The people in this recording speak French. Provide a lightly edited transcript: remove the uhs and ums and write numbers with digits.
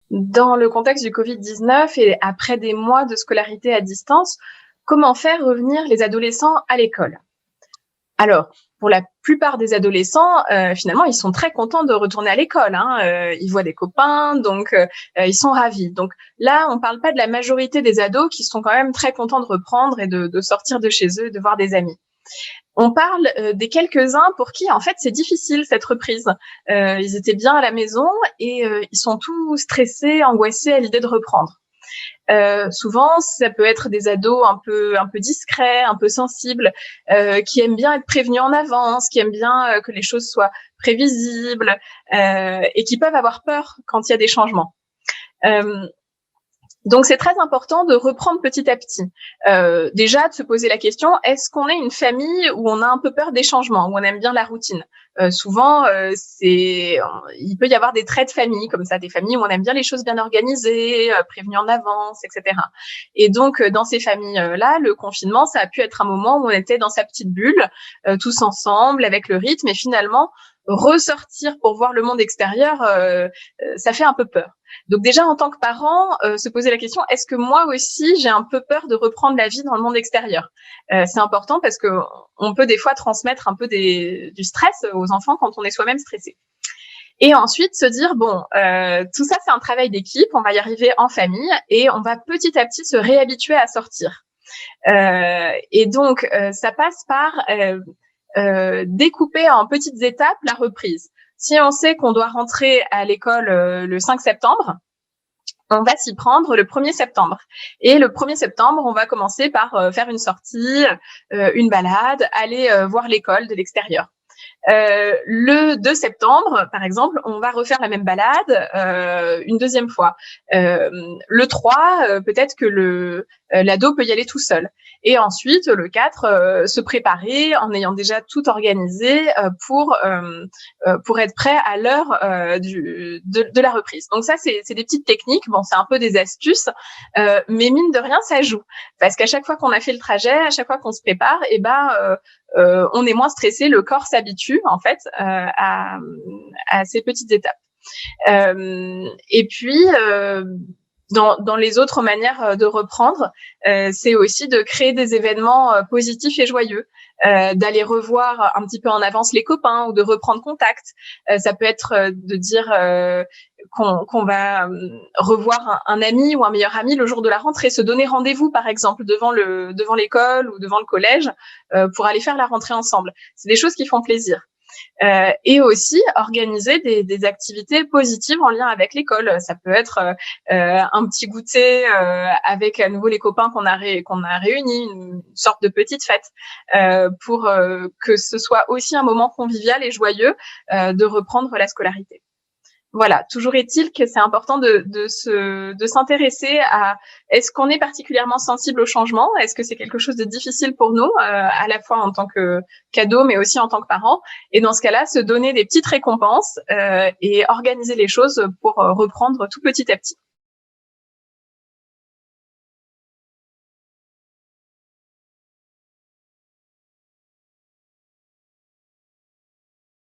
Dans le contexte du Covid-19 et après des mois de scolarité à distance, comment faire revenir les adolescents à l'école? Alors, pour la plupart des adolescents, finalement, ils sont très contents de retourner à l'école, hein. Ils voient des copains, donc ils sont ravis. Donc là, on parle pas de la majorité des ados qui sont quand même très contents de reprendre et de sortir de chez eux, de voir des amis. On parle des quelques-uns pour qui, en fait, c'est difficile cette reprise. Ils étaient bien à la maison et ils sont tous stressés, angoissés à l'idée de reprendre. Souvent, ça peut être des ados un peu discrets, un peu sensibles, qui aiment bien être prévenus en avance, qui aiment bien que les choses soient prévisibles et qui peuvent avoir peur quand il y a des changements. Donc, c'est très important de reprendre petit à petit. Déjà, de se poser la question, est-ce qu'on est une famille où on a un peu peur des changements, où on aime bien la routine? Souvent, il peut y avoir des traits de famille, comme ça, des familles où on aime bien les choses bien organisées, prévenues en avance, etc. Et donc, dans ces familles-là, le confinement, ça a pu être un moment où on était dans sa petite bulle, tous ensemble, avec le rythme, et finalement, ressortir pour voir le monde extérieur, ça fait un peu peur. Donc déjà, en tant que parent, se poser la question, est-ce que moi aussi, j'ai un peu peur de reprendre la vie dans le monde extérieur? C'est important parce que on peut des fois transmettre un peu du stress aux enfants quand on est soi-même stressé. Et ensuite, se dire, bon, tout ça, c'est un travail d'équipe, on va y arriver en famille et on va petit à petit se réhabituer à sortir. Et donc, ça passe par découper en petites étapes la reprise. Si on sait qu'on doit rentrer à l'école le 5 septembre, on va s'y prendre le 1er septembre. Et le 1er septembre, on va commencer par faire une sortie, une balade, aller voir l'école de l'extérieur. Le 2 septembre, par exemple, on va refaire la même balade une deuxième fois. Le 3, peut-être que l'ado peut y aller tout seul. Et ensuite, le 4, se préparer en ayant déjà tout organisé pour être prêt à l'heure de la reprise. Donc ça, c'est des petites techniques. Bon, c'est un peu des astuces, mais mine de rien, ça joue. Parce qu'à chaque fois qu'on a fait le trajet, à chaque fois qu'on se prépare, on est moins stressé, le corps s'habitue en fait à ces petites étapes. Et puis dans les autres manières de reprendre, c'est aussi de créer des événements positifs et joyeux, d'aller revoir un petit peu en avance les copains ou de reprendre contact. Ça peut être de dire qu'on va revoir un ami ou un meilleur ami le jour de la rentrée, se donner rendez-vous par exemple devant l'école ou devant le collège pour aller faire la rentrée ensemble. C'est des choses qui font plaisir. Et aussi organiser des activités positives en lien avec l'école. Ça peut être un petit goûter avec à nouveau les copains qu'on a réunis, une sorte de petite fête pour que ce soit aussi un moment convivial et joyeux de reprendre la scolarité. Voilà, toujours est-il que c'est important de s'intéresser à est-ce qu'on est particulièrement sensible au changement, est-ce que c'est quelque chose de difficile pour nous, à la fois en tant qu'ado, mais aussi en tant que parent, et dans ce cas-là, se donner des petites récompenses et organiser les choses pour reprendre tout petit à petit.